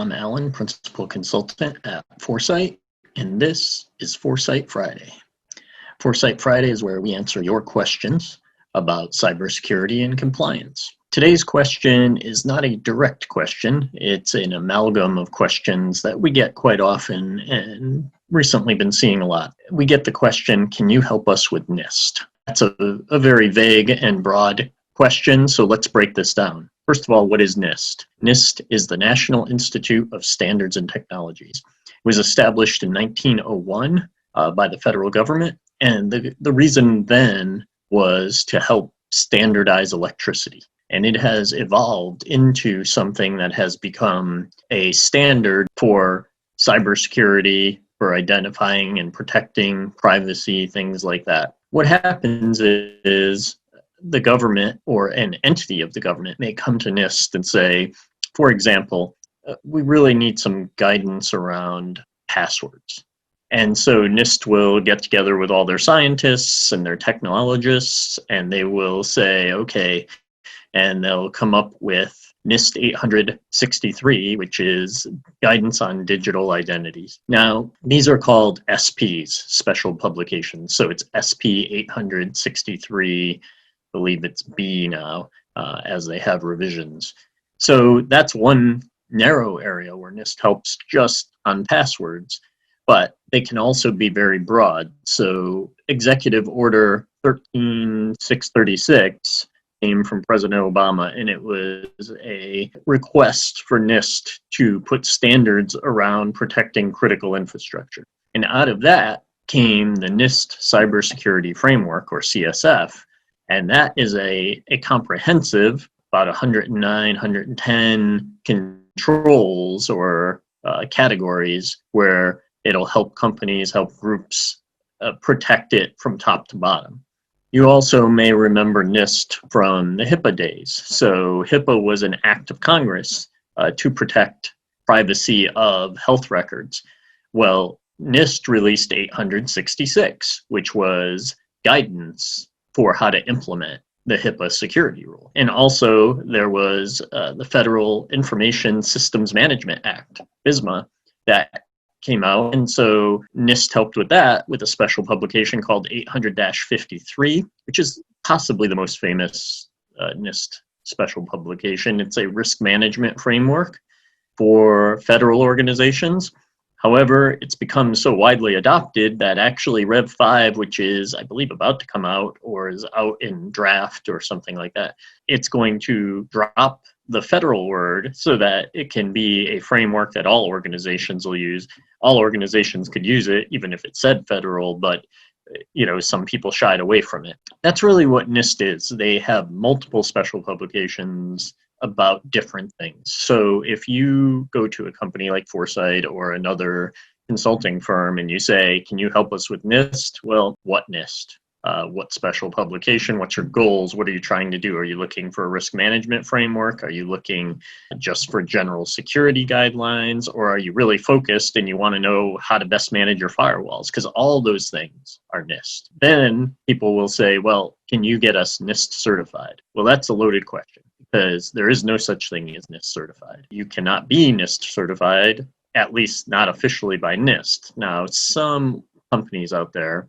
I'm Alan, Principal Consultant at Foresite, and this is Foresite Friday. Foresite Friday is where we answer your questions about cybersecurity and compliance. Today's question is not a direct question. It's an amalgam of questions that we get quite often and recently been seeing a lot. We get the question, can you help us with NIST? That's a very vague and broad question, so let's break this down. First of all, what is NIST? NIST is the National Institute of Standards and Technologies. It was established in 1901 by the federal government, and the reason then was to help standardize electricity. And it has evolved into something that has become a standard for cybersecurity, for identifying and protecting privacy, things like that. What happens is the government or an entity of the government may come to NIST and say, for example, we really need some guidance around passwords. And so NIST will get together with all their scientists and their technologists, and they will say, okay, and they'll come up with NIST 863, which is Guidance on Digital Identities. Now, these are called SPs, Special Publications. So it's SP 863, I believe it's B now, as they have revisions. So that's one narrow area where NIST helps just on passwords, but they can also be very broad. So Executive Order 13636 came from President Obama, and it was a request for NIST to put standards around protecting critical infrastructure. And out of that came the NIST Cybersecurity Framework, or CSF, and that is a comprehensive, about 109, 110 controls or categories where it'll help companies, help groups protect it from top to bottom. You also may remember NIST from the HIPAA days. So HIPAA was an act of Congress to protect privacy of health records. Well, NIST released 866, which was guidance for how to implement the HIPAA security rule. And also there was the Federal Information Systems Management Act, FISMA, that came out. And so NIST helped with that with a special publication called 800-53, which is possibly the most famous NIST special publication. It's a risk management framework for federal organizations. However, it's become so widely adopted that actually Rev 5, which is, I believe, about to come out or is out in draft or something like that, it's going to drop the federal word so that it can be a framework that all organizations will use. All organizations could use it, even if it said federal, but some people shied away from it. That's really what NIST is. They have multiple special publications about different things. So if you go to a company like Foresite or another consulting firm and you say, can you help us with NIST? Well, what NIST? What special publication? What's your goals? What are you trying to do? Are you looking for a risk management framework? Are you looking just for general security guidelines? Or are you really focused and you want to know how to best manage your firewalls? Because all those things are NIST. Then people will say, well, can you get us NIST certified? Well, that's a loaded question because there is no such thing as NIST certified. You cannot be NIST certified, at least not officially by NIST. Now, some companies out there,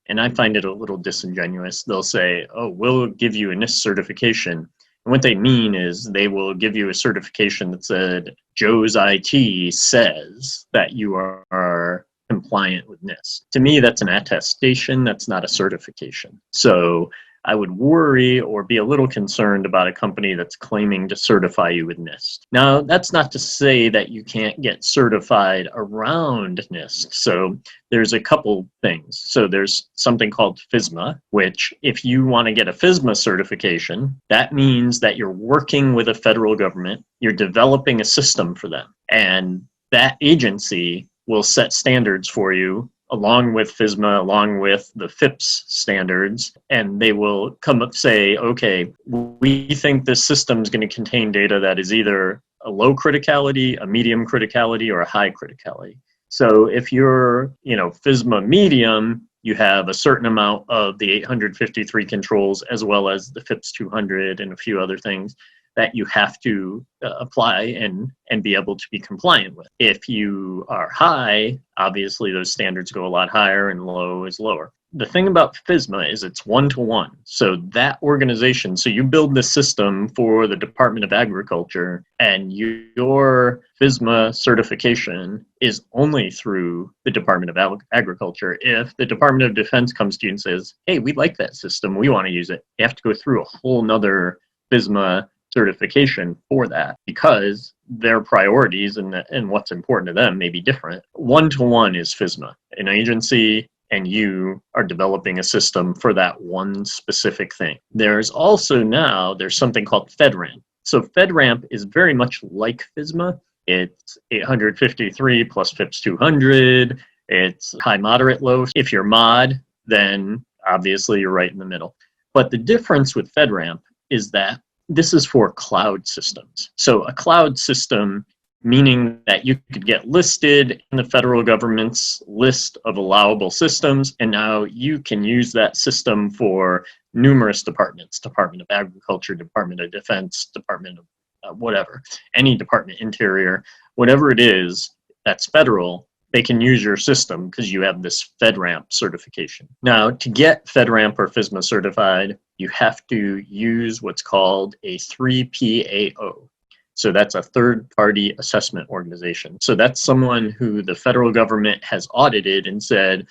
and I find it a little disingenuous, they'll say, oh, we'll give you a NIST certification. And what they mean is they will give you a certification that said, Joe's IT says that you are compliant with NIST. To me, that's an attestation. That's not a certification. So I would worry or be a little concerned about a company that's claiming to certify you with NIST. Now, that's not to say that you can't get certified around NIST. So there's a couple things. So there's something called FISMA, which if you want to get a FISMA certification, that means that you're working with a federal government, you're developing a system for them, and that agency will set standards for you along with FISMA, along with the FIPS standards, and they will come up say, okay, we think this system is going to contain data that is either a low criticality, a medium criticality, or a high criticality. So if you're, FISMA medium, you have a certain amount of the 853 controls as well as the FIPS 200 and a few other things that you have to apply and be able to be compliant with. If you are high, obviously those standards go a lot higher, and low is lower. The thing about FSMA is it's one-to-one. So that organization, so you build this system for the Department of Agriculture, and your FSMA certification is only through the Department of Agriculture. If the Department of Defense comes to you and says, hey, we like that system, we want to use it, you have to go through a whole nother FSMA certification for that, because their priorities and what's important to them may be different. One-to-one is FSMA. An agency and you are developing a system for that one specific thing. There's something called FedRAMP. So FedRAMP is very much like FSMA. It's 853 plus FIPS 200. It's high, moderate, low. If you're mod, then obviously you're right in the middle. But the difference with FedRAMP is that this is for cloud systems. So a cloud system, meaning that you could get listed in the federal government's list of allowable systems, and now you can use that system for numerous departments: Department of Agriculture, Department of Defense, Department of whatever, any department, Interior, whatever it is that's federal, they can use your system because you have this FedRAMP certification. Now, to get FedRAMP or FSMA certified, you have to use what's called a 3PAO. So that's a third-party assessment organization. So that's someone who the federal government has audited and said,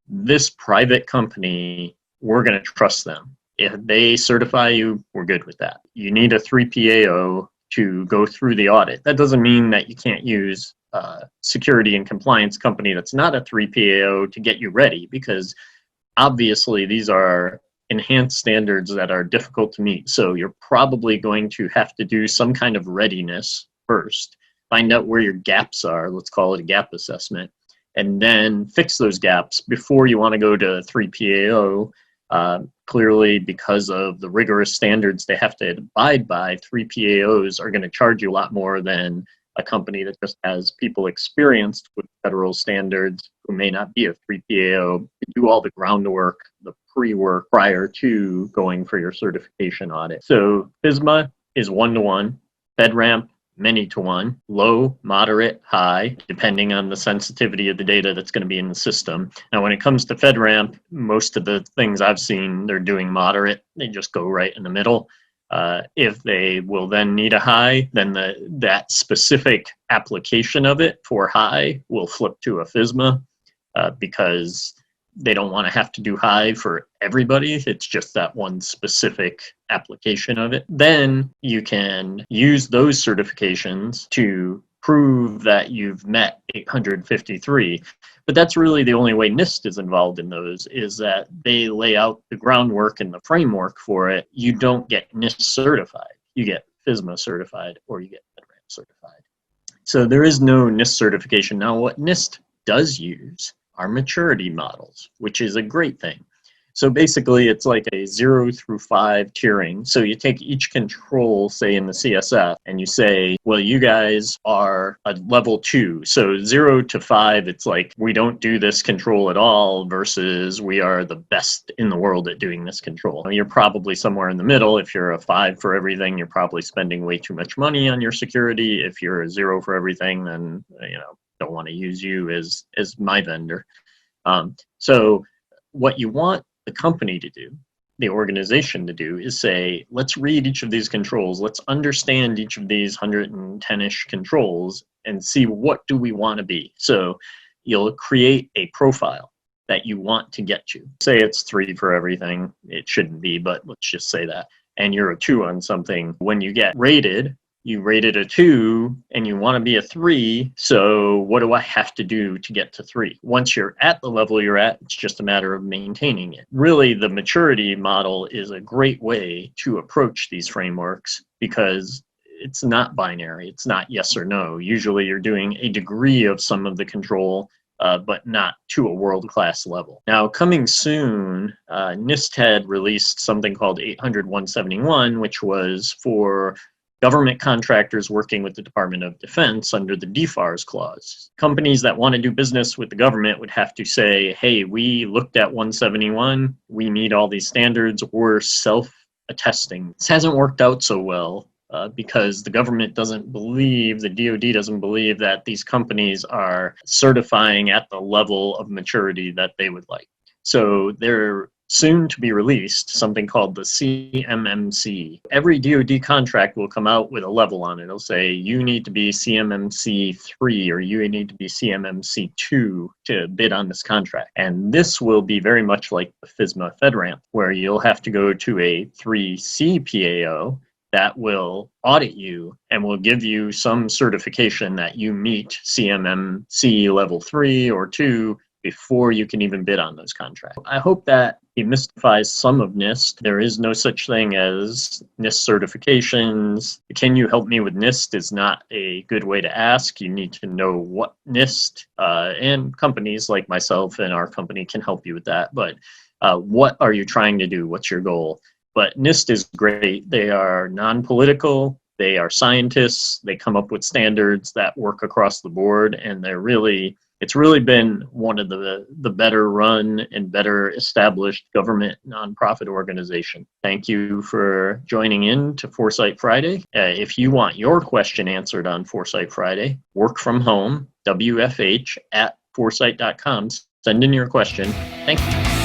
this private company, we're going to trust them. If they certify you, we're good with that. You need a 3PAO to go through the audit. That doesn't mean that you can't use a security and compliance company that's not a 3PAO to get you ready, because obviously these are enhanced standards that are difficult to meet. So you're probably going to have to do some kind of readiness first, find out where your gaps are, let's call it a gap assessment, and then fix those gaps before you want to go to 3PAO. Clearly, because of the rigorous standards they have to abide by, 3PAOs are going to charge you a lot more than a company that just has people experienced with federal standards who may not be a 3PAO to do all the groundwork, the pre-work prior to going for your certification audit. So FSMA is one-to-one, FedRAMP many-to-one, low, moderate, high, depending on the sensitivity of the data that's going to be in the system. Now, when it comes to FedRAMP, most of the things I've seen, they're doing moderate. They just go right in the middle. If they will then need a high, then that specific application of it for high will flip to a FSMA because they don't want to have to do high for everybody. It's just that one specific application of it. Then you can use those certifications to prove that you've met 853. But that's really the only way NIST is involved in those, is that they lay out the groundwork and the framework for it. You don't get NIST certified. You get FSMA certified or you get FedRAMP certified. So there is no NIST certification. Now, what NIST does use are maturity models, which is a great thing. So basically, it's like a 0 through 5 tiering. So you take each control, say in the CSF, and you say, well, you guys are a level 2. So 0 to 5, it's like we don't do this control at all versus we are the best in the world at doing this control. You're probably somewhere in the middle. If you're a 5 for everything, you're probably spending way too much money on your security. If you're a 0 for everything, then don't want to use you as my vendor. So what you want the company to do, the organization to do, is say, let's read each of these controls, let's understand each of these 110-ish controls and see what do we want to be. So you'll create a profile that you want to get to. Say it's 3 for everything. It shouldn't be, but let's just say that. And you're a 2 on something. When you get rated, you rated a 2 and you want to be a 3, so what do I have to do to get to 3? Once you're at the level you're at, it's just a matter of maintaining it. Really, the maturity model is a great way to approach these frameworks because it's not binary. It's not yes or no. Usually you're doing a degree of some of the control, but not to a world-class level. Now, coming soon, NIST had released something called 800-171, which was for government contractors working with the Department of Defense under the DFARS clause. Companies that want to do business with the government would have to say, hey, we looked at 171, we meet all these standards, we're self-attesting. This hasn't worked out so well because the government doesn't believe, the DoD doesn't believe that these companies are certifying at the level of maturity that they would like. So they're soon to be released something called the CMMC. Every DoD contract will come out with a level on it. It'll say you need to be CMMC 3 or you need to be CMMC 2 to bid on this contract. And this will be very much like the FISMA FedRAMP, where you'll have to go to a 3C PAO that will audit you and will give you some certification that you meet CMMC level 3 or 2 before you can even bid on those contracts. I hope that demystifies some of NIST. There is no such thing as NIST certifications. Can you help me with NIST is not a good way to ask. You need to know what NIST and companies like myself and our company can help you with that. But what are you trying to do? What's your goal? But NIST is great. They are non-political. They are scientists. They come up with standards that work across the board, and it's really been one of the better run and better established government nonprofit organization. Thank you for joining in to Foresite Friday. If you want your question answered on Foresite Friday, work from home, WFH@foresite.com. Send in your question. Thank you.